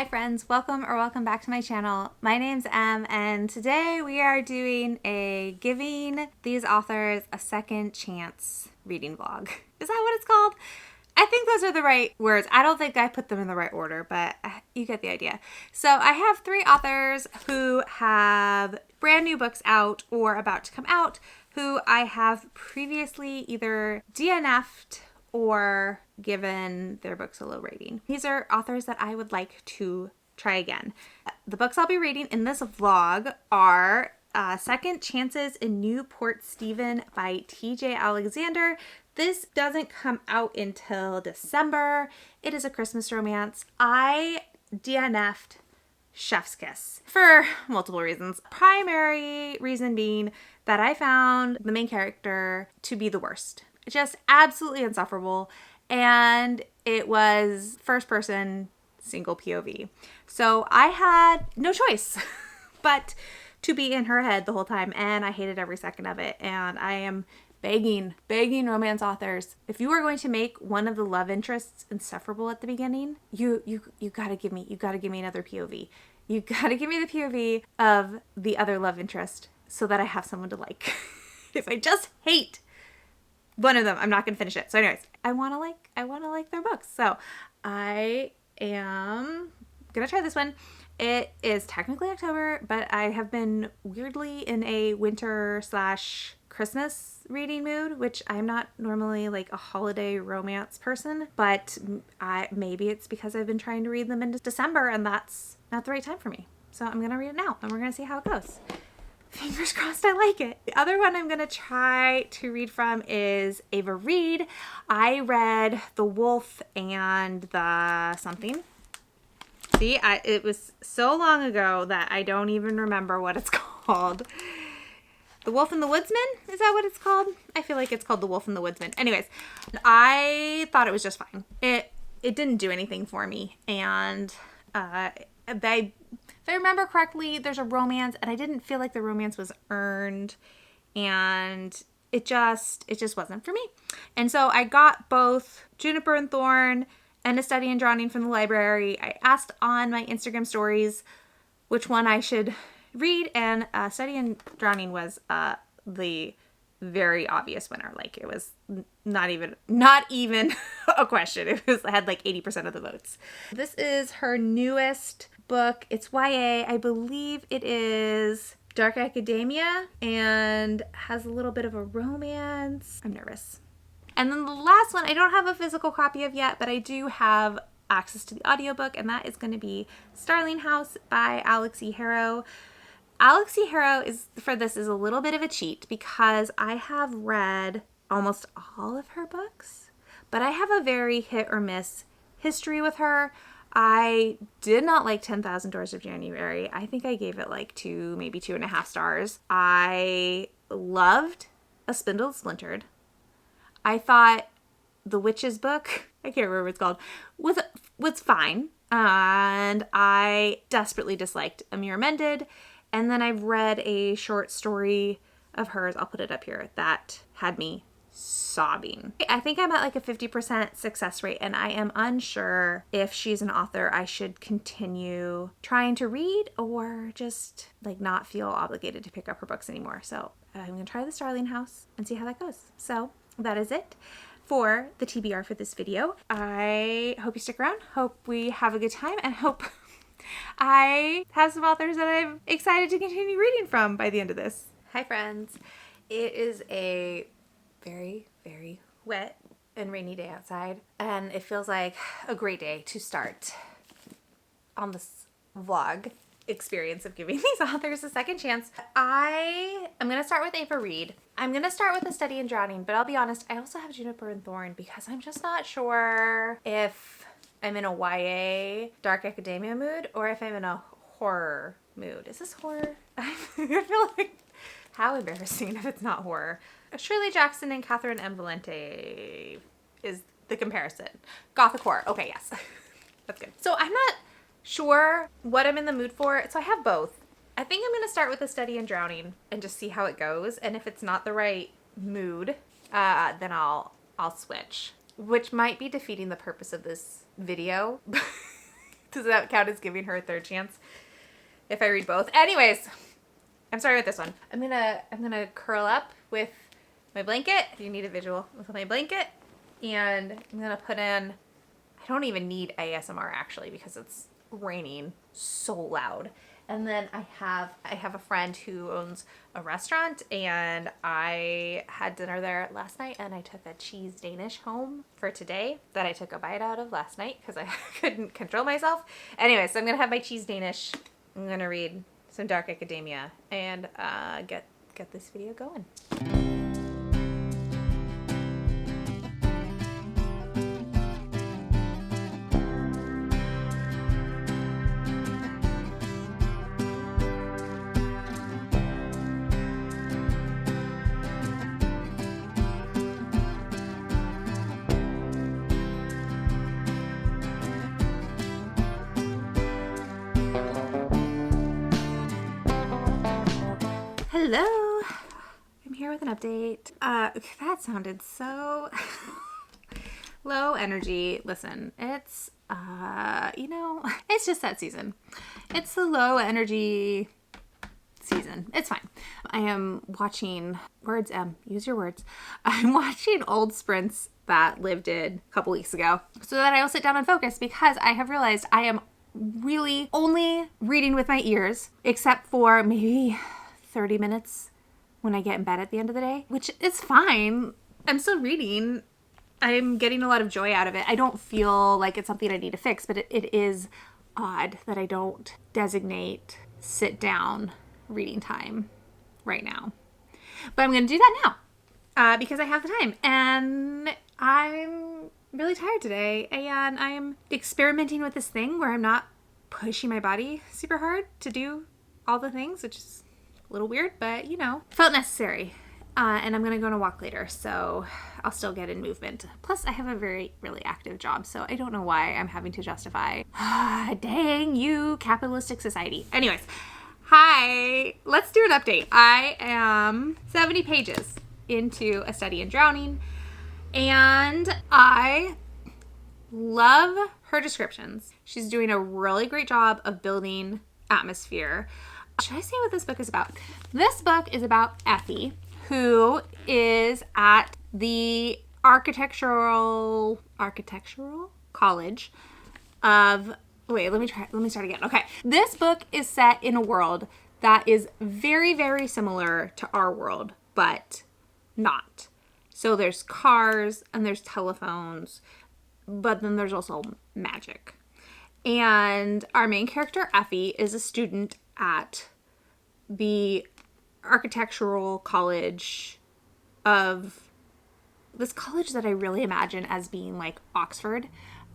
Hi friends, welcome back to my channel. My name's Em and today we are doing a giving these authors a second chance reading vlog. Is that what it's called? I think those are the right words. I don't think I put them in the right order, but you get the idea. So I have 3 authors who have brand new books out or about to come out who I have previously either DNF'd or given their books a low rating. These are authors that I would like to try again. The books I'll be reading in this vlog are Second Chances in Newport Stephen by TJ Alexander. This doesn't come out until December. It is a Christmas romance. I DNF'd Chef's Kiss for multiple reasons. Primary reason being that I found the main character to be the worst. Just absolutely insufferable. And it was first person single POV. So I had no choice but to be in her head the whole time. And I hated every second of it. And I am begging romance authors, if you are going to make one of the love interests insufferable at the beginning, you gotta give me another POV. You gotta give me the POV of the other love interest so that I have someone to like. If I just hate one of them, I'm not gonna finish it. So anyways, I wanna like their books. So I am gonna try this one. It is technically October, but I have been weirdly in a winter / Christmas reading mood, which I'm not normally like a holiday romance person, but maybe it's because I've been trying to read them into December and that's not the right time for me. So I'm gonna read it now and we're gonna see how it goes. Fingers crossed I like it. The other one I'm gonna try to read from is Ava Reed. I read The Wolf and the something. See, it was so long ago that I don't even remember what it's called. The Wolf and the Woodsman? Is that what it's called? I feel like it's called The Wolf and the Woodsman. Anyways, I thought it was just fine. It didn't do anything for me. And if I remember correctly, there's a romance, and I didn't feel like the romance was earned. And it just wasn't for me. And so I got both Juniper and Thorn and A Study in Drowning from the library. I asked on my Instagram stories which one I should read, and Study in Drowning was the very obvious winner. Like, it was not even a question. It had like 80% of the votes. This is her newest book. It's YA. I believe it is dark academia and has a little bit of a romance. I'm nervous. And then the last one I don't have a physical copy of yet, but I do have access to the audiobook, and that is going to be Starling House by Alex E. Harrow. Alex E. Harrow is a little bit of a cheat because I have read almost all of her books, but I have a very hit or miss history with her. I did not like 10,000 Doors of January. I think I gave it like 2, maybe 2.5 stars. I loved A Spindle Splintered. I thought The Witch's book, I can't remember what it's called, was fine. And I desperately disliked A Mirror Mended. And then I've read a short story of hers, I'll put it up here, that had me sobbing. I think I'm at like a 50% success rate, and I am unsure if she's an author I should continue trying to read or just like not feel obligated to pick up her books anymore. So I'm gonna try the Starling House and see how that goes. So that is it for the TBR for this video. I hope you stick around, hope we have a good time, and hope I have some authors that I'm excited to continue reading from by the end of this. Hi friends. It is a very, very wet and rainy day outside, and it feels like a great day to start on this vlog experience of giving these authors a second chance. I am going to start with Ava Reed. I'm going to start with A Study in Drowning, but I'll be honest, I also have Juniper and Thorn because I'm just not sure if I'm in a YA dark academia mood or if I'm in a horror mood. Is this horror? I feel like, how embarrassing if it's not horror. Shirley Jackson and Catherine M. Valente is the comparison. Gothic horror. Okay, yes. That's good. So I'm not sure what I'm in the mood for, so I have both. I think I'm going to start with A Study in Drowning and just see how it goes, and if it's not the right mood, then I'll switch, which might be defeating the purpose of this video Does that count as giving her a third chance if I read both? Anyways, I'm starting with this one. I'm gonna curl up with my blanket. If you need a visual, with my blanket, and I'm gonna put in. I don't even need ASMR actually because it's raining so loud. And then I have a friend who owns a restaurant, and I had dinner there last night, and I took a cheese Danish home for today that I took a bite out of last night because I couldn't control myself. Anyway, so I'm gonna have my cheese Danish. I'm gonna read some dark academia and get this video going. Hello, I'm here with an update. That sounded so low energy. Listen, it's, it's just that season. It's the low energy season. It's fine. I am watching, use your words. I'm watching old sprints that Liv did a couple weeks ago so that I will sit down and focus, because I have realized I am really only reading with my ears, except for maybe 30 minutes when I get in bed at the end of the day, which is fine. I'm still reading. I'm getting a lot of joy out of it. I don't feel like it's something I need to fix, but it is odd that I don't designate sit down reading time right now. But I'm going to do that now because I have the time, and I'm really tired today, and I'm experimenting with this thing where I'm not pushing my body super hard to do all the things, which is a little weird, but felt necessary. And I'm going to go on a walk later, so I'll still get in movement. Plus, I have a really active job, so I don't know why I'm having to justify, dang you, capitalistic society. Anyways, hi, let's do an update. I am 70 pages into A Study in Drowning, and I love her descriptions. She's doing a really great job of building atmosphere. Should I say what this book is about? This book is about Effie, who is at the architectural college of, let me start again. Okay. This book is set in a world that is very, very similar to our world, but not. So there's cars and there's telephones, but then there's also magic. And our main character, Effie, is a student at the architectural college of this college that I really imagine as being like Oxford.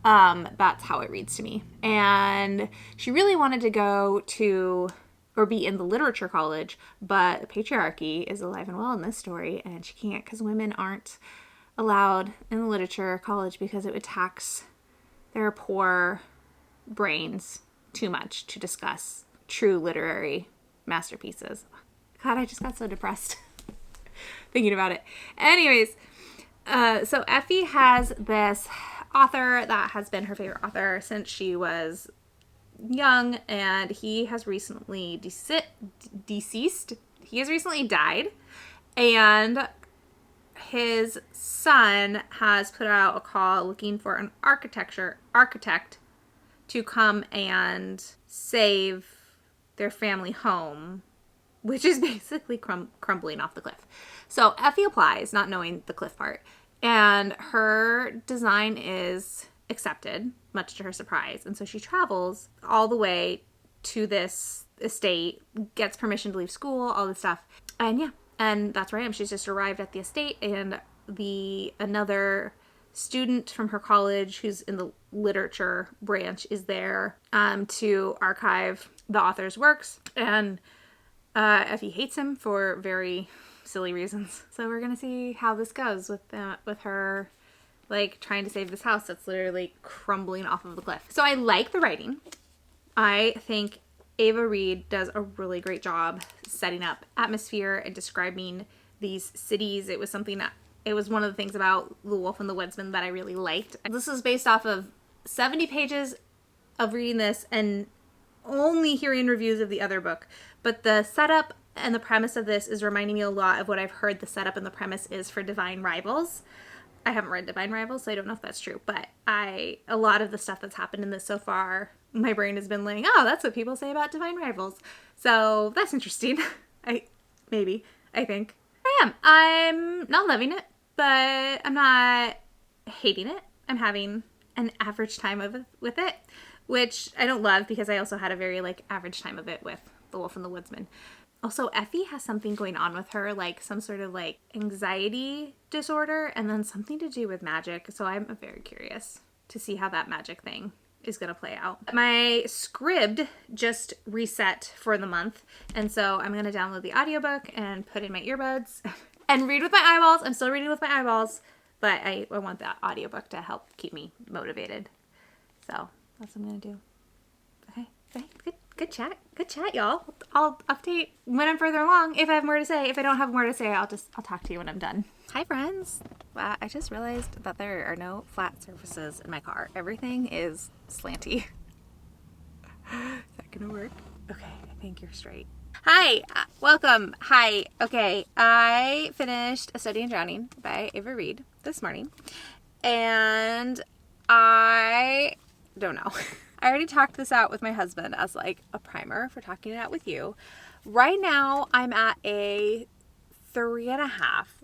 That's how it reads to me. And she really wanted to go to or be in the literature college, but the patriarchy is alive and well in this story, and she can't because women aren't allowed in the literature college because it would tax their poor brains too much to discuss true literary masterpieces. God, I just got so depressed thinking about it. Anyways, so Effie has this author that has been her favorite author since she was young, and he has recently deceased. He has recently died, and his son has put out a call looking for an architect to come and save their family home, which is basically crumbling off the cliff. So Effie applies, not knowing the cliff part, and her design is accepted, much to her surprise. And so she travels all the way to this estate, gets permission to leave school, all this stuff. And yeah, and that's where I am. She's just arrived at the estate, and another student from her college who's in the literature branch is there to archive the author's works, and Effie hates him for very silly reasons. So we're gonna see how this goes with her like trying to save this house that's literally crumbling off of the cliff. So I like the writing. I think Ava Reid does a really great job setting up atmosphere and describing these cities. It was one of the things about The Wolf and the Woodsman that I really liked. This is based off of 70 pages of reading this and only hearing reviews of the other book, but the setup and the premise of this is reminding me a lot of what I've heard the setup and the premise is for Divine Rivals. I haven't read Divine Rivals, so I don't know if that's true, but a lot of the stuff that's happened in this so far, my brain has been like, oh, that's what people say about Divine Rivals. So that's interesting. I think. I'm not loving it, but I'm not hating it. I'm having an average time with it, which I don't love because I also had a very average time of it with The Wolf and the Woodsman. Also, Effie has something going on with her, some sort of anxiety disorder and then something to do with magic. So I'm very curious to see how that magic thing is going to play out. My Scribd just reset for the month. And so I'm going to download the audiobook and put in my earbuds and read with my eyeballs. I'm still reading with my eyeballs, but I want that audiobook to help keep me motivated. So that's what I'm going to do. Okay. Good chat, y'all. I'll update when I'm further along if I have more to say. If I don't have more to say, I'll talk to you when I'm done. Hi, friends. Wow, I just realized that there are no flat surfaces in my car. Everything is slanty. Is that gonna work? Okay, I think you're straight. Hi, welcome. Hi. Okay, I finished A Study in Drowning by Ava Reed this morning, and I don't know. I already talked this out with my husband as a primer for talking it out with you. Right now, I'm at a 3.5,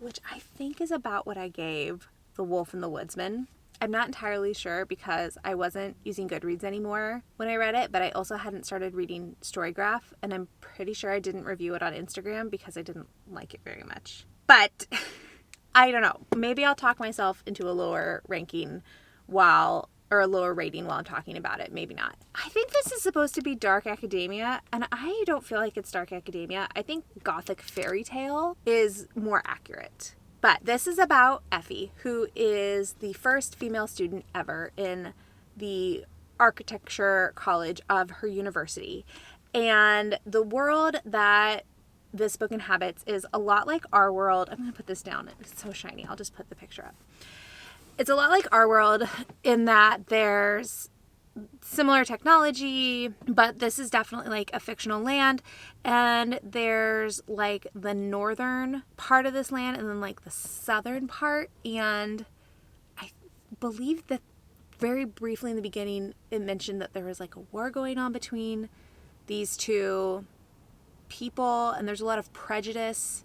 which I think is about what I gave The Wolf and the Woodsman. I'm not entirely sure because I wasn't using Goodreads anymore when I read it, but I also hadn't started reading Storygraph, and I'm pretty sure I didn't review it on Instagram because I didn't like it very much. But I don't know. Maybe I'll talk myself into a lower ranking or a lower rating while I'm talking about it. Maybe not. I think this is supposed to be dark academia, and I don't feel like it's dark academia. I think gothic fairy tale is more accurate. But this is about Effie, who is the first female student ever in the architecture college of her university. And the world that this book inhabits is a lot like our world. I'm going to put this down. It's so shiny. I'll just put the picture up. It's a lot like our world in that there's similar technology, but this is definitely a fictional land, and there's the northern part of this land and then the southern part, and I believe that very briefly in the beginning it mentioned that there was a war going on between these two people, and there's a lot of prejudice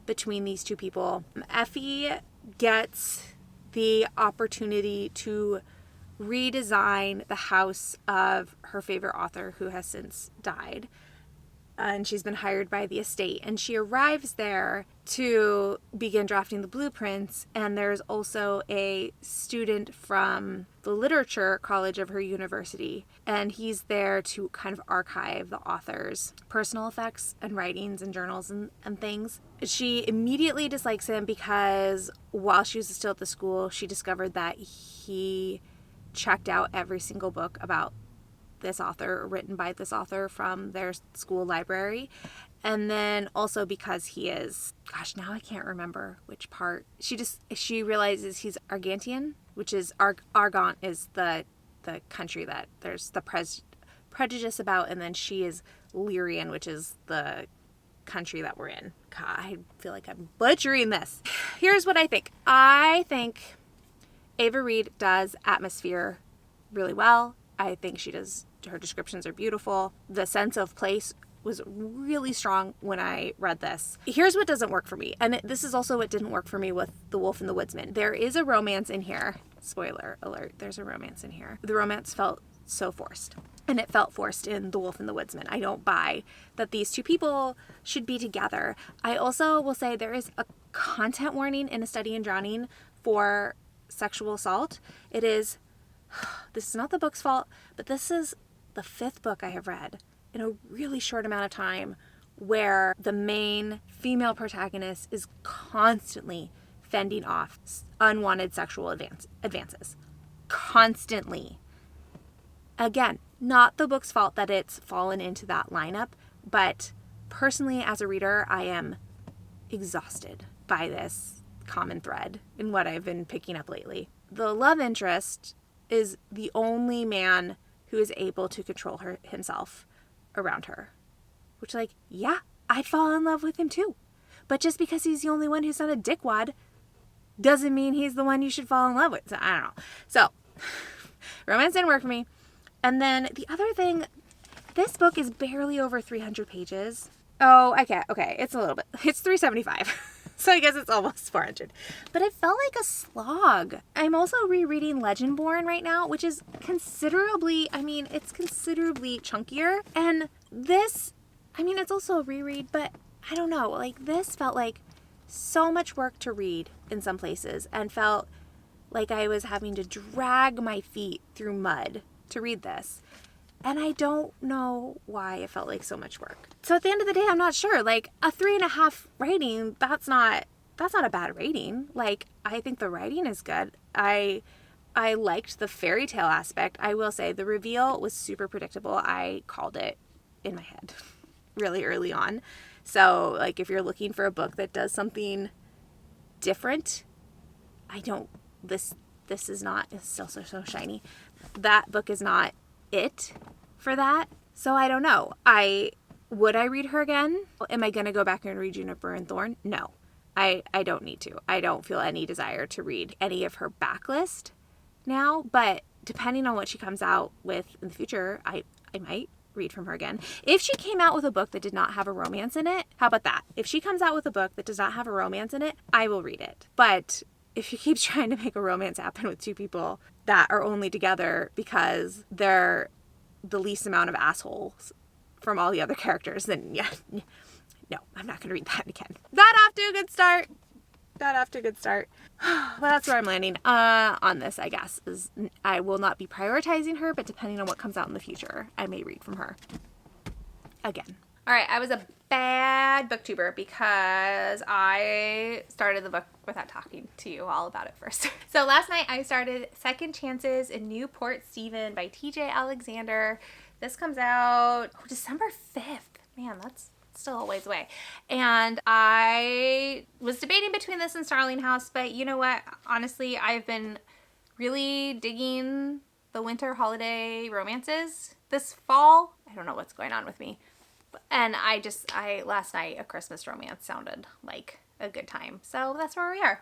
between these two people. Effie gets the opportunity to redesign the house of her favorite author who has since died. And she's been hired by the estate. And she arrives there to begin drafting the blueprints. And there's also a student from the literature college of her university. And he's there to kind of archive the author's personal effects and writings and journals and things. She immediately dislikes him because while she was still at the school, she discovered that he checked out every single book about this author, written by this author from their school library. And then also because he is, now I can't remember which part. She realizes he's Argantian, which is, Argant is the country that there's the prejudice about, and then she is Lyrian, which is the country that we're in. God, I feel like I'm butchering this. Here's what I think. I think Ava Reed does atmosphere really well. I think her descriptions are beautiful. The sense of place was really strong when I read this. Here's what doesn't work for me. And this is also what didn't work for me with The Wolf and the Woodsman. There is a romance in here. Spoiler alert, there's a romance in here. The romance felt so forced. And it felt forced in The Wolf and the Woodsman. I don't buy that these two people should be together. I also will say there is a content warning in A Study in Drowning for sexual assault. This is not the book's fault, but this is the 5th book I have read in a really short amount of time where the main female protagonist is constantly fending off unwanted sexual advances. Constantly. Again, not the book's fault that it's fallen into that lineup, but personally as a reader, I am exhausted by this common thread in what I've been picking up lately. The love interest is the only man who is able to control himself around her. Which, like, yeah, I'd fall in love with him too. But just because he's the only one who's not a dickwad doesn't mean he's the one you should fall in love with. So, I don't know. So, romance didn't work for me. And then the other thing, this book is barely over 300 pages. Oh, okay. It's a little bit. It's 375. So I guess it's almost 400. But it felt like a slog. I'm also rereading Legendborn right now, which is considerably, it's considerably chunkier. And this, it's also a reread, but I don't know. Like, this felt like so much work to read in some places and felt like I was having to drag my feet through mud to read this. And I don't know why it felt like so much work. So at the end of the day, I'm not sure. Like, a 3.5 rating, that's not a bad rating. Like, I think the writing is good. I liked the fairy tale aspect. I will say the reveal was super predictable. I called it in my head really early on. So, like, if you're looking for a book that does something different, this is not, it's still so shiny. That book is not it for that. So I don't know. Would I read her again? Am I going to go back and read Juniper and Thorn? No, I don't need to. I don't feel any desire to read any of her backlist now, but depending on what she comes out with in the future, I might read from her again. If she came out with a book that did not have a romance in it, how about that? If she comes out with a book that does not have a romance in it, I will read it. But if she keeps trying to make a romance happen with two people that are only together because they're the least amount of assholes from all the other characters, then yeah, no, I'm not going to read that again. That off to a good start. Well, that's where I'm landing on this, I guess, is I will not be prioritizing her, but depending on what comes out in the future, I may read from her again. All right, I was a bad booktuber because I started the book without talking to you all about it first. So last night I started Second Chances in Newport Stephen by TJ Alexander. This comes out December 5th. Man, that's still a ways away. And I was debating between this and Starling House, but you know what? Honestly, I've been really digging the winter holiday romances this fall. I don't know what's going on with me. And last night, A Christmas Romance sounded like a good time. So that's where we are.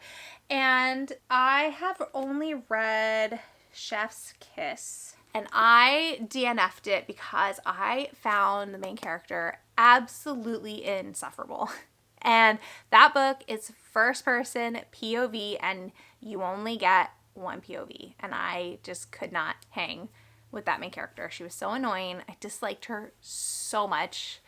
And I have only read Chef's Kiss. And I DNF'd it because I found the main character absolutely insufferable. And that book is first person POV and you only get one POV. And I just could not hang with that main character. She was so annoying. I disliked her so much.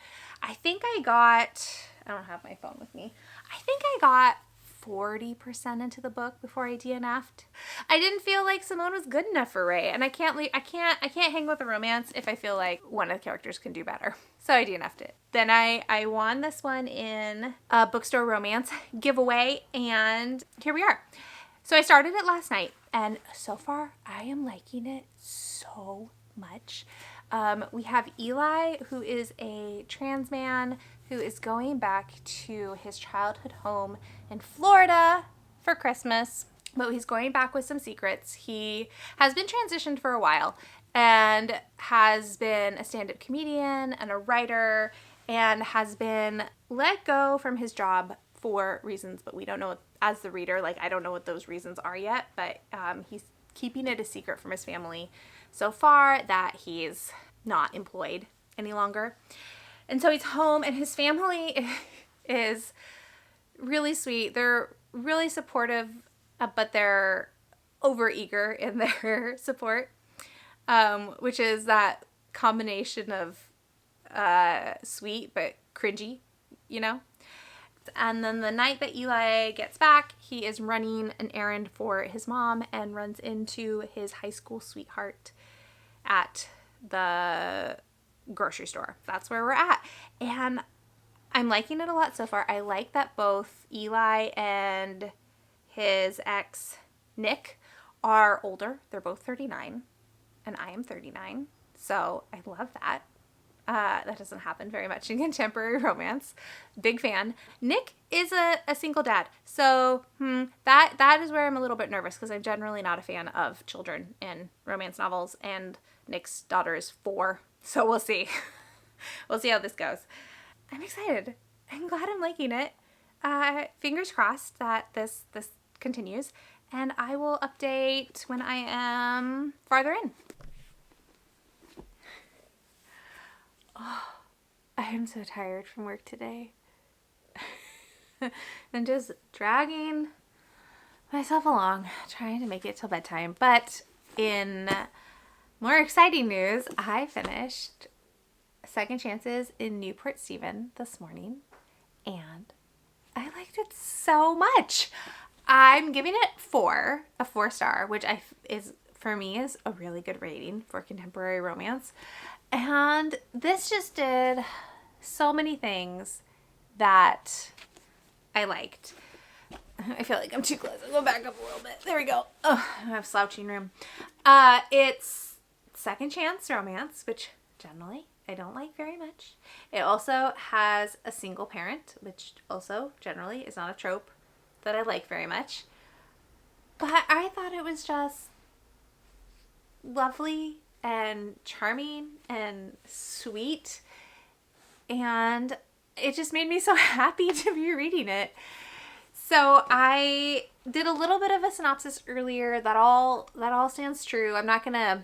I don't have my phone with me. I think I got 40% into the book before I DNF'd. I didn't feel like Simone was good enough for Ray, and I can't hang with a romance if I feel like one of the characters can do better. So I DNF'd it. Then I won this one in a bookstore romance giveaway, and here we are. So I started it last night, and so far I am liking it so much. We have Eli, who is a trans man who is going back to his childhood home in Florida for Christmas, but he's going back with some secrets. He has been transitioned for a while and has been a stand-up comedian and a writer and has been let go from his job for reasons, but we don't know, as the reader, like, I don't know what those reasons are yet, but he's keeping it a secret from his family so far that he's not employed any longer. And so he's home, and his family is really sweet. They're really supportive, but they're overeager in their support, which is that combination of sweet but cringy, you know? And then the night that Eli gets back, he is running an errand for his mom and runs into his high school sweetheart at the grocery store. That's where we're at. And I'm liking it a lot so far. I like that both Eli and his ex, Nick, are older. They're both 39, and I am 39. So I love that. That doesn't happen very much in contemporary romance. Big fan. Nick is a single dad. So that is where I'm a little bit nervous because I'm generally not a fan of children in romance novels. And Nick's daughter is 4. So we'll see. We'll see how this goes. I'm excited. I'm glad I'm liking it. Fingers crossed that this continues. And I will update when I am farther in. Oh, I am so tired from work today. And just dragging myself along, trying to make it till bedtime. But in more exciting news, I finished Second Chances in Newport Stephen this morning, and I liked it so much. I'm giving it a 4-star, which for me is a really good rating for contemporary romance. And this just did so many things that I liked. I feel like I'm too close. I'll go back up a little bit. There we go. Oh, I have slouching room. It's second chance romance, which generally I don't like very much. It also has a single parent, which also generally is not a trope that I like very much. But I thought it was just lovely and charming and sweet, and it just made me so happy to be reading it. So I did a little bit of a synopsis earlier. That all stands true. I'm not gonna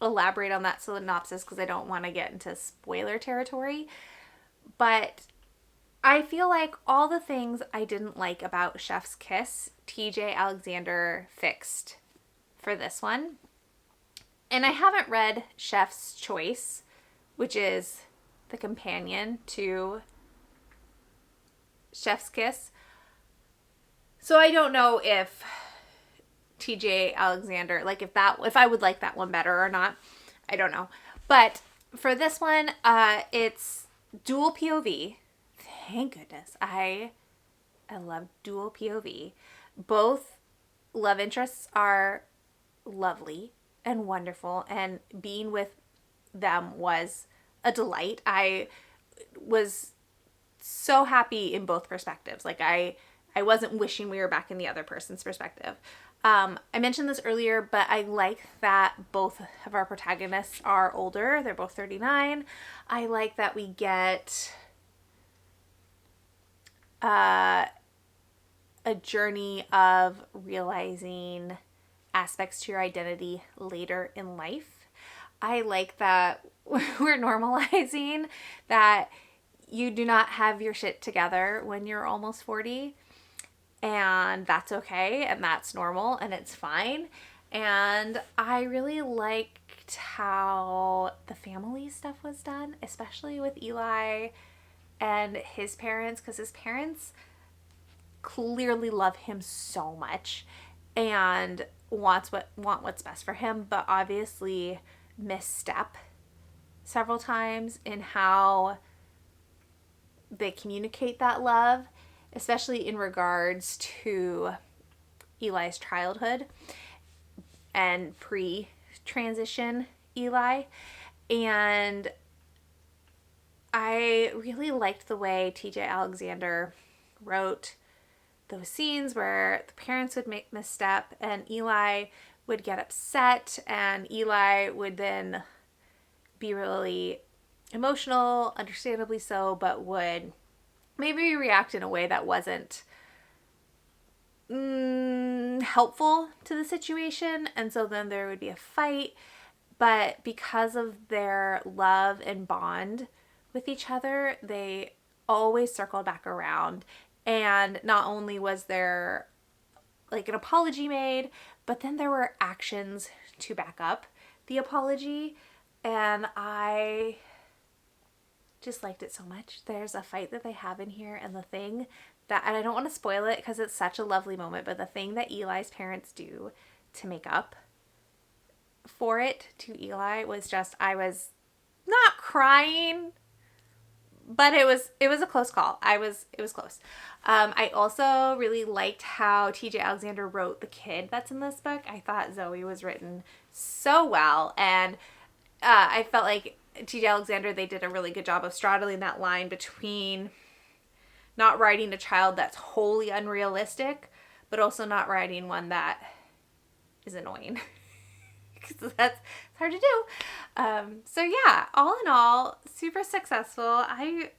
elaborate on that synopsis because I don't want to get into spoiler territory, but I feel like all the things I didn't like about Chef's Kiss, TJ Alexander fixed for this one. And I haven't read Chef's Choice, which is the companion to Chef's Kiss. So I don't know if TJ Alexander, like if I would like that one better or not. I don't know. But for this one, it's dual POV. Thank goodness. I love dual POV. Both love interests are lovely and wonderful, and being with them was a delight. I was so happy in both perspectives. Like I wasn't wishing we were back in the other person's perspective. I mentioned this earlier, but I like that both of our protagonists are older. They're both 39. I like that we get a journey of realizing aspects to your identity later in life. I like that we're normalizing that you do not have your shit together when you're almost 40, and that's okay, and that's normal, and it's fine. And I really liked how the family stuff was done, especially with Eli and his parents, because his parents clearly love him so much and want what's best for him, but obviously misstep several times in how they communicate that love, especially in regards to Eli's childhood and pre-transition Eli. And I really liked the way TJ Alexander wrote those scenes where the parents would make misstep and Eli would get upset, and Eli would then be really emotional, understandably so, but would maybe react in a way that wasn't helpful to the situation, and so then there would be a fight. But because of their love and bond with each other, they always circled back around. And not only was there like an apology made, but then there were actions to back up the apology. And I just liked it so much. There's a fight that they have in here, and and I don't want to spoil it because it's such a lovely moment, but the thing that Eli's parents do to make up for it to Eli was just, I was not crying, but it was a close call. It was close. I also really liked how TJ Alexander wrote the kid that's in this book. I thought Zoe was written so well, and I felt like T.J. Alexander, they did a really good job of straddling that line between not writing a child that's wholly unrealistic, but also not writing one that is annoying. Because that's hard to do. So yeah, all in all, super successful. I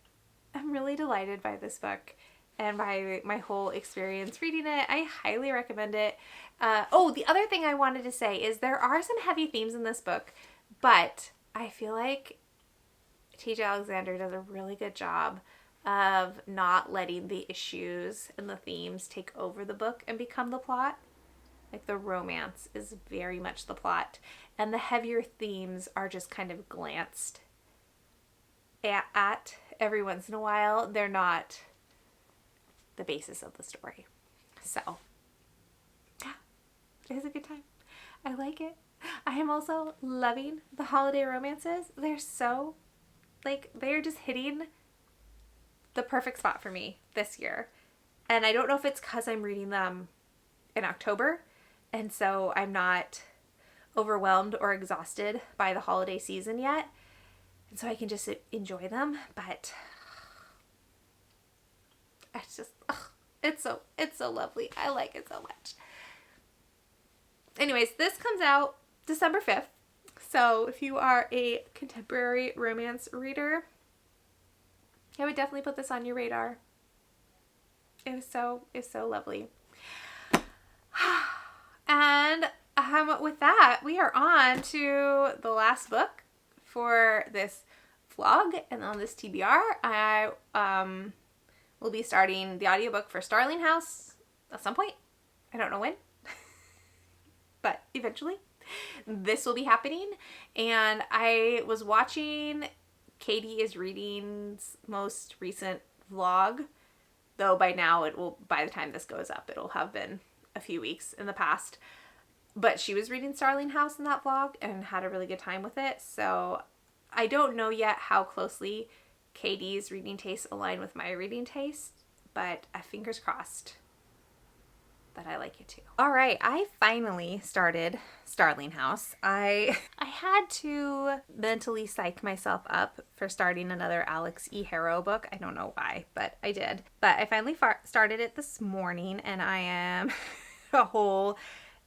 am really delighted by this book and by my whole experience reading it. I highly recommend it. The other thing I wanted to say is there are some heavy themes in this book, but I feel like T.J. Alexander does a really good job of not letting the issues and the themes take over the book and become the plot. Like, the romance is very much the plot, and the heavier themes are just kind of glanced at every once in a while. They're not the basis of the story. So, yeah, it is a good time. I like it. I am also loving the holiday romances. They're so, they're just hitting the perfect spot for me this year. And I don't know if it's because I'm reading them in October, and so I'm not overwhelmed or exhausted by the holiday season yet. And so I can just enjoy them. But it's just, it's so lovely. I like it so much. Anyways, this comes out December 5th. So if you are a contemporary romance reader, I would definitely put this on your radar. It's so lovely. And with that, we are on to the last book for this vlog and on this TBR. I will be starting the audiobook for Starling House at some point. I don't know when, but eventually this will be happening. And I was watching Katie is Reading's most recent vlog, though by now by the time this goes up, it'll have been a few weeks in the past. But she was reading Starling House in that vlog and had a really good time with it. So I don't know yet how closely Katie's reading tastes align with my reading taste, but fingers crossed that I like it too. All right, I finally started Starling House. I had to mentally psych myself up for starting another Alex E. Harrow book. I don't know why, but I did. But I finally started it this morning, and I am a whole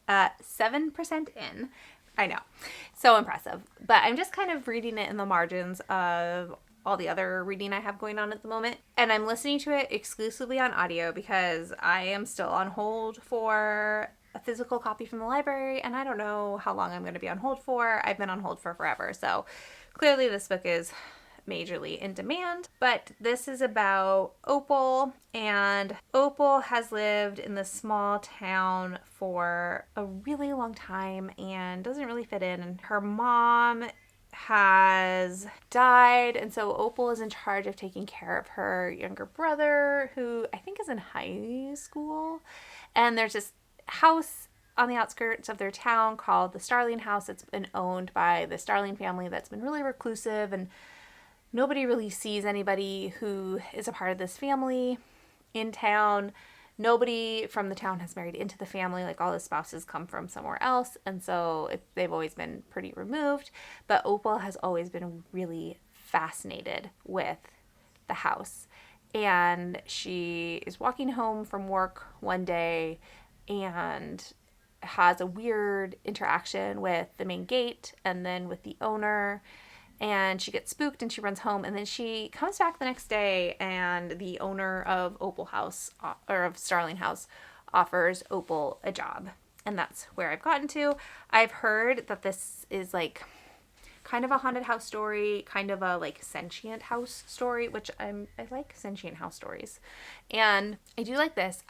7% in. I know. So impressive. But I'm just kind of reading it in the margins of all the other reading I have going on at the moment. And I'm listening to it exclusively on audio because I am still on hold for a physical copy from the library, and I don't know how long I'm going to be on hold for. I've been on hold for forever. So clearly this book is majorly in demand. But this is about Opal, and Opal has lived in this small town for a really long time and doesn't really fit in. And her mom has died, and so Opal is in charge of taking care of her younger brother, who I think is in high school. And there's this house on the outskirts of their town called the Starling House. It's been owned by the Starling family that's been really reclusive, and nobody really sees anybody who is a part of this family in town. Nobody from the town has married into the family. Like, all the spouses come from somewhere else, and so they've always been pretty removed. But Opal has always been really fascinated with the house. And she is walking home from work one day and has a weird interaction with the main gate and then with the owner. And she gets spooked and she runs home, and then she comes back the next day, and the owner of Opal House, or of Starling House, offers Opal a job. And that's where I've gotten to. I've heard that this is like kind of a haunted house story, kind of a like sentient house story, which I like sentient house stories. And I do like this.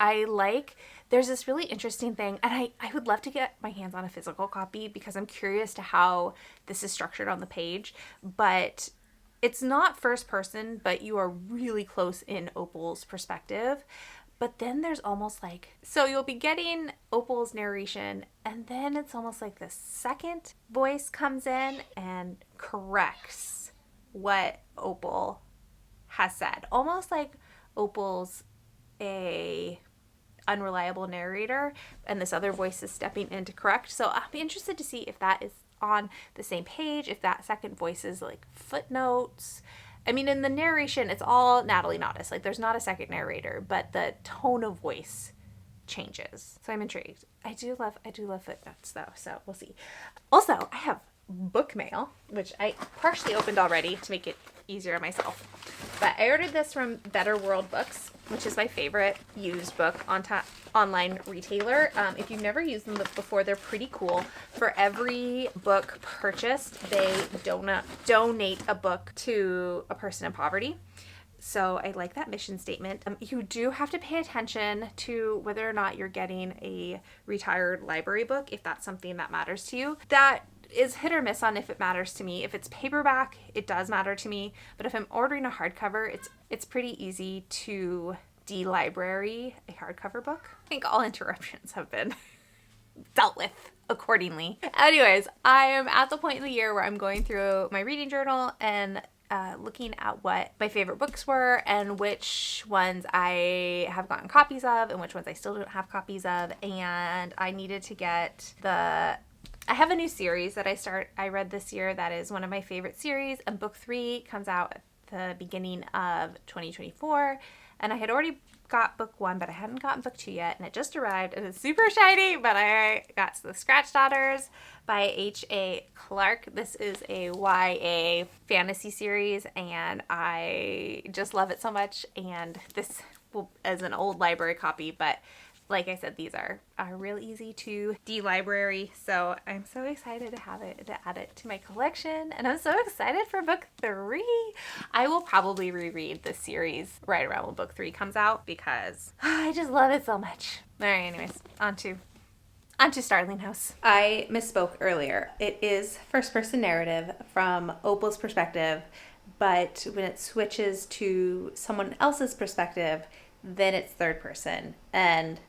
There's this really interesting thing, and I would love to get my hands on a physical copy because I'm curious to how this is structured on the page. But it's not first person, but you are really close in Opal's perspective. But then there's almost so you'll be getting Opal's narration, and then it's almost like the second voice comes in and corrects what Opal has said. Almost like Opal's a unreliable narrator, and this other voice is stepping in to correct. So I'll be interested to see if that is on the same page, if that second voice is like footnotes. I mean, in the narration, it's all Natalie Naudus. Like, there's not a second narrator, but the tone of voice changes. So I'm intrigued. I do love footnotes though, so we'll see. Also, I have book mail, which I partially opened already to make it easier on myself. But I ordered this from Better World Books, which is my favorite used book online retailer. If you've never used them before, they're pretty cool. For every book purchased, they donate a book to a person in poverty. So I like that mission statement. You do have to pay attention to whether or not you're getting a retired library book, if that's something that matters to you. That is hit or miss on if it matters to me. If it's paperback, it does matter to me. But if I'm ordering a hardcover, it's pretty easy to de-library a hardcover book. I think all interruptions have been dealt with accordingly. Anyways, I am at the point in the year where I'm going through my reading journal and looking at what my favorite books were and which ones I have gotten copies of and which ones I still don't have copies of. And I needed to get I have a new series that I read this year that is one of my favorite series, and book 3 comes out at the beginning of 2024. And I had already got book 1, but I hadn't gotten book 2 yet, and it just arrived, and it's super shiny, but I got The Scratch Daughters by H.A. Clark. This is a YA fantasy series, and I just love it so much, and this is an old library copy, but like I said, these are real easy to de-library, so I'm so excited to add it to my collection, and I'm so excited for book 3. I will probably reread this series right around when book 3 comes out because I just love it so much. All right, anyways, on to Starling House. I misspoke earlier. It is first-person narrative from Opal's perspective, but when it switches to someone else's perspective, then it's third person, and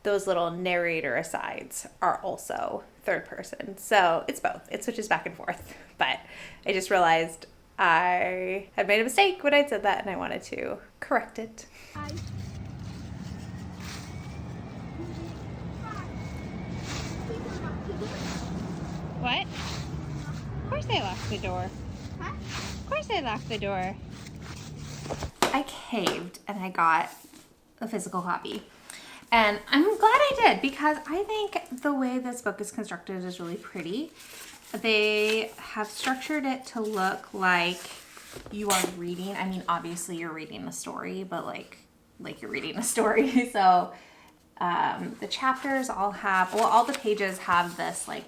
those little narrator asides are also third person. So it's both. It switches back and forth. But I just realized I had made a mistake when I said that, and I wanted to correct it. What? Of course they locked the door. Huh? Of course they locked the door. I caved and I got a physical copy. And I'm glad I did, because I think the way this book is constructed is really pretty. They have structured it to look like you are reading. I mean, obviously you're reading a story, but like you're reading a story. So the chapters all the pages have this like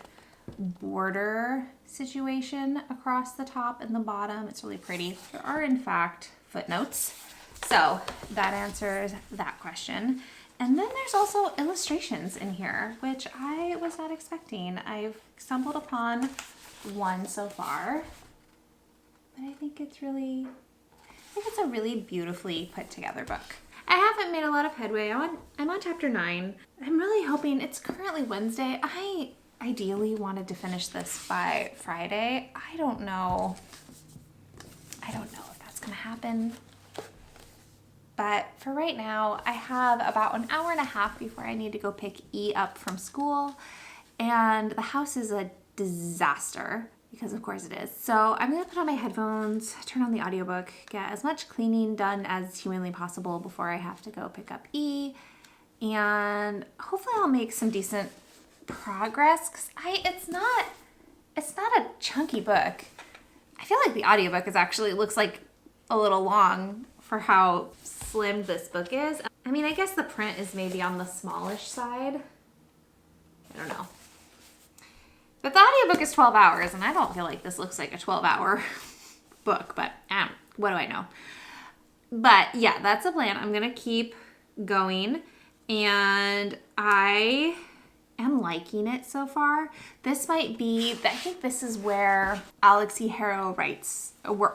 border situation across the top and the bottom. It's really pretty. There are in fact footnotes. So that answers that question. And then there's also illustrations in here, which I was not expecting. I've stumbled upon one so far, but I think it's a really beautifully put together book. I haven't made a lot of headway. I'm on chapter 9. I'm really hoping, it's currently Wednesday. I ideally wanted to finish this by Friday. I don't know if that's gonna happen. But for right now, I have about an hour and a half before I need to go pick E up from school. And the house is a disaster, because of course it is. So I'm gonna put on my headphones, turn on the audiobook, get as much cleaning done as humanly possible before I have to go pick up E. And hopefully I'll make some decent progress, because it's not a chunky book. I feel like the audiobook looks like a little long for how slim this book is. I mean, I guess the print is maybe on the smallish side. I don't know. But the audiobook is 12 hours, and I don't feel like this looks like a 12-hour book, but what do I know? But yeah, that's the plan. I'm gonna keep going, and I am liking it so far. This might be, I think this is where Alexi Harrow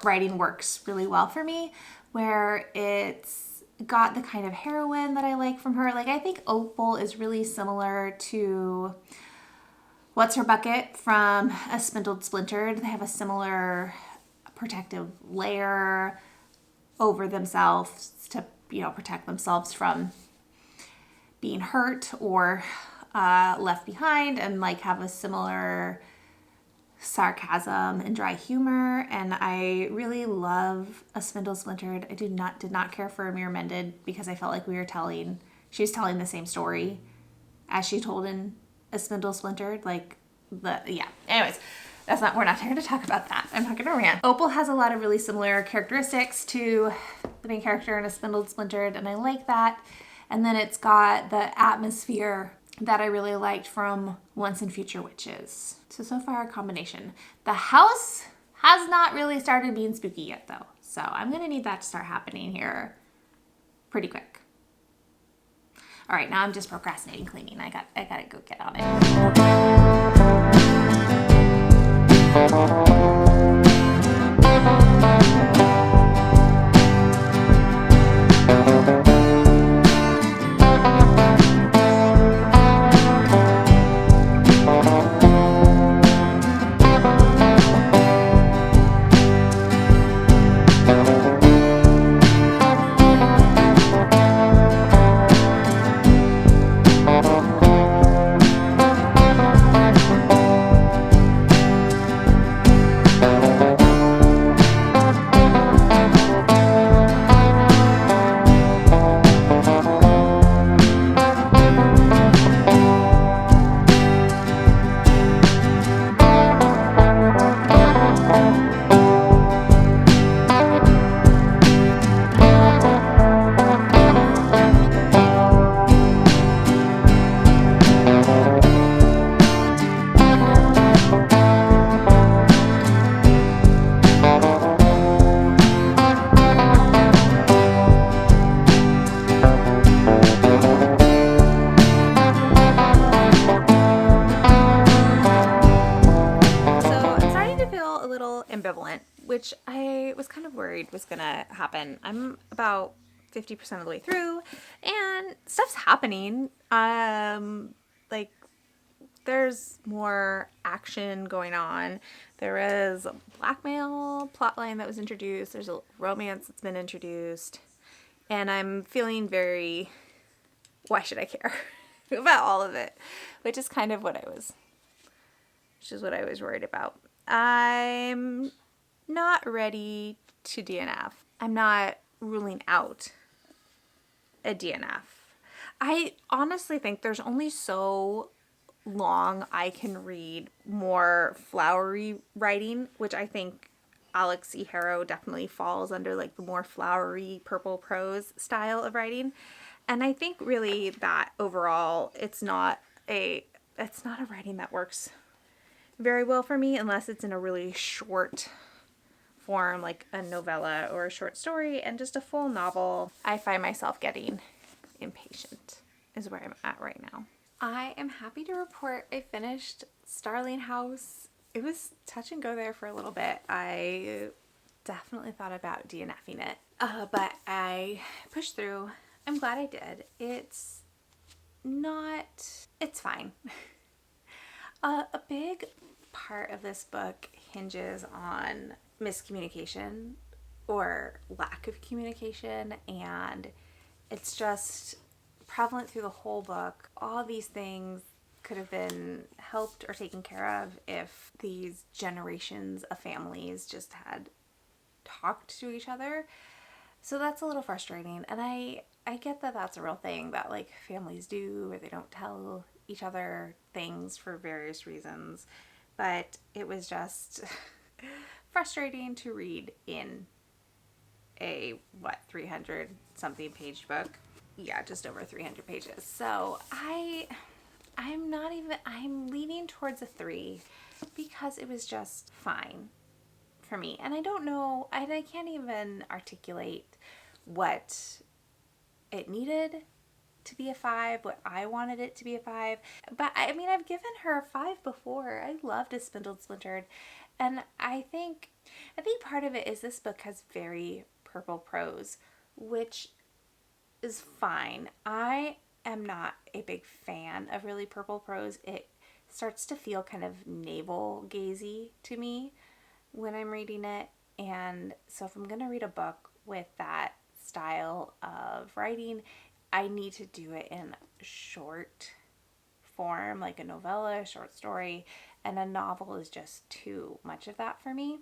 writing works really well for me, where it's got the kind of heroine that I like from her. Like, I think Opal is really similar to What's Her Bucket from A Spindled Splintered. They have a similar protective layer over themselves to, protect themselves from being hurt or left behind, and like have a similar sarcasm and dry humor, and I really love A Spindle Splintered. I did not care for A Mirror Mended because I felt like she was telling the same story as she told in A Spindle Splintered. Anyways, we're not here to talk about that. I'm not gonna rant. Opal has a lot of really similar characteristics to the main character in A Spindle Splintered, and I like that. And then it's got the atmosphere that I really liked from Once and Future Witches. So far a combination. The house has not really started being spooky yet though. So I'm gonna need that to start happening here pretty quick. All right, now I'm just procrastinating cleaning. I gotta go get on it. Which I was kind of worried was gonna happen. I'm about 50% of the way through and stuff's happening. There's more action going on. There is a blackmail plotline that was introduced. There's a romance that's been introduced. And I'm feeling very, why should I care about all of it? Which is kind of what I was worried about. I'm not ready to DNF. I'm not ruling out a DNF. I honestly think there's only so long I can read more flowery writing, which I think Alex E. Harrow definitely falls under like the more flowery purple prose style of writing. And I think really that overall it's not a writing that works very well for me unless it's in a really short form, like a novella or a short story. And just a full novel, I find myself getting impatient is where I'm at right now. I am happy to report I finished Starling House. It was touch and go there for a little bit. I definitely thought about DNFing it, but I pushed through. I'm glad I did. It's fine. A big part of this book hinges on miscommunication or lack of communication, and it's just prevalent through the whole book. All these things could have been helped or taken care of if these generations of families just had talked to each other. So that's a little frustrating, and I get that that's a real thing that like families do, or they don't tell each other things for various reasons, but it was just frustrating to read in a 300 something page book. Yeah, just over 300 pages. So I'm leaning towards a 3 because it was just fine for me. And I don't know, I can't even articulate what it needed to be a 5, what I wanted it to be a 5. But I mean, I've given her a 5 before. I loved A Spindle Splintered. And I think part of it is this book has very purple prose, which is fine. I am not a big fan of really purple prose. It starts to feel kind of navel gazy to me when I'm reading it. And so if I'm going to read a book with that style of writing, I need to do it in short form, like a novella, a short story, and a novel is just too much of that for me.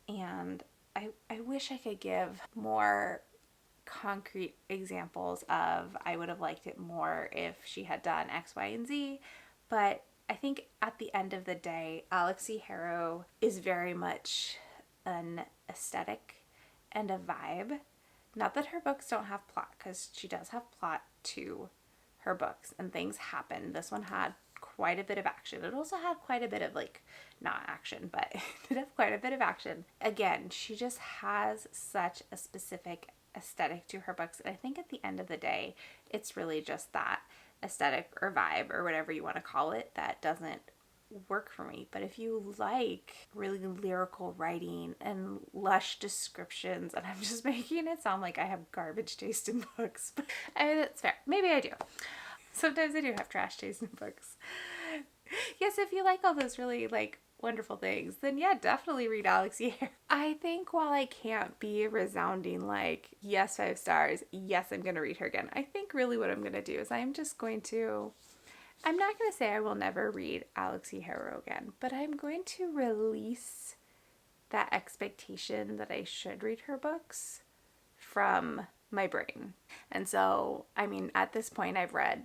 And I wish I could give more concrete examples of I would have liked it more if she had done X, Y, and Z. But I think at the end of the day, Alexi Harrow is very much an aesthetic and a vibe. Not that her books don't have plot, because she does have plot to her books and things happen. This one had quite a bit of action. It also had quite a bit of, like, not action, but it did have quite a bit of action. Again, she just has such a specific aesthetic to her books. And I think at the end of the day, it's really just that aesthetic or vibe or whatever you want to call it that doesn't work for me. But if you like really lyrical writing and lush descriptions, and I'm just making it sound like I have garbage taste in books, but that's fair. Maybe I do. Sometimes I do have trash taste in books. Yes, if you like all those really, like, wonderful things, then yeah, definitely read Alexi Harrow. I think while I can't be a resounding, like, yes, 5 stars, yes, I'm going to read her again, I think really what I'm going to do is I'm not going to say I will never read Alexi Harrow again, but I'm going to release that expectation that I should read her books from my brain. And so, I mean, at this point, I've read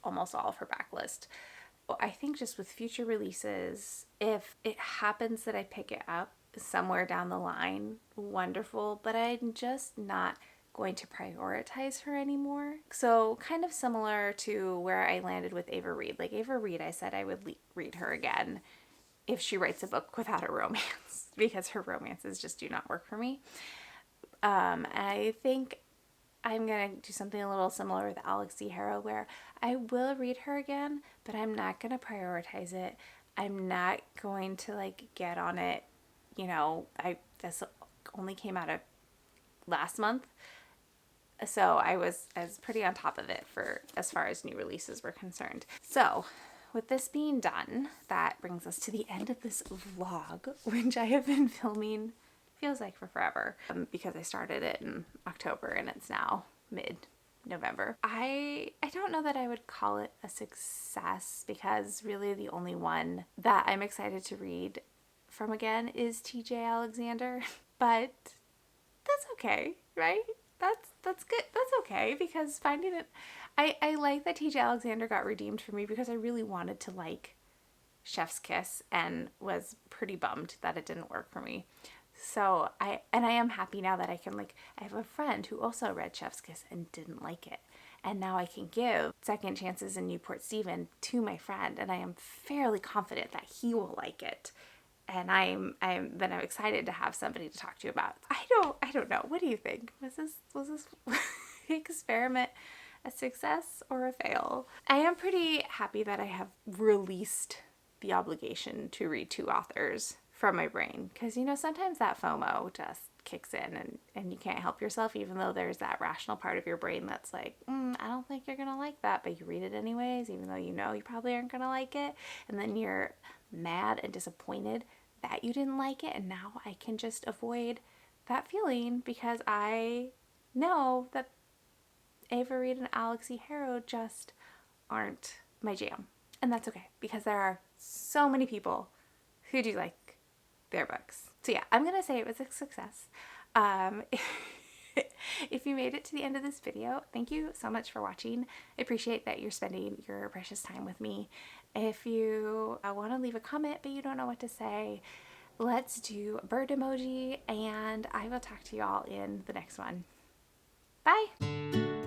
almost all of her backlist. I think just with future releases, if it happens that I pick it up somewhere down the line, wonderful, but I'm just not going to prioritize her anymore. So kind of similar to where I landed with Ava Reed. Like Ava Reed, I said I would read her again if she writes a book without a romance, because her romances just do not work for me. I think I'm going to do something a little similar with Alexi Harrow, where I will read her again, but I'm not going to prioritize it. I'm not going to, like, get on it. You know, this only came out of last month, so I was pretty on top of it for as far as new releases were concerned. So with this being done, that brings us to the end of this vlog, which I have been filming, feels like, for forever, because I started it in October and it's now mid-November. I don't know that I would call it a success, because really the only one that I'm excited to read from again is TJ Alexander, but that's okay, right? That's good. That's okay, because finding it, I like that TJ Alexander got redeemed for me, because I really wanted to like Chef's Kiss and was pretty bummed that it didn't work for me. So I am happy now that I can, like, I have a friend who also read Chef's Kiss and didn't like it. And now I can give second chances in Newport Stephen to my friend, and I am fairly confident that he will like it. And I'm excited to have somebody to talk to about. I don't know. What do you think? Was this experiment a success or a fail? I am pretty happy that I have released the obligation to read 2 authors from my brain, because, you know, sometimes that FOMO just kicks in and you can't help yourself, even though there's that rational part of your brain that's like, I don't think you're gonna like that, but you read it anyways, even though you know you probably aren't gonna like it, and then you're mad and disappointed that you didn't like it. And now I can just avoid that feeling, because I know that Ava Reed and Alexi Harrow just aren't my jam. And that's okay, because there are so many people who do like their books. So yeah, I'm gonna say it was a success. If you made it to the end of this video, thank you so much for watching. I appreciate that you're spending your precious time with me. If you want to leave a comment but you don't know what to say, let's do a bird emoji, and I will talk to y'all in the next one. Bye!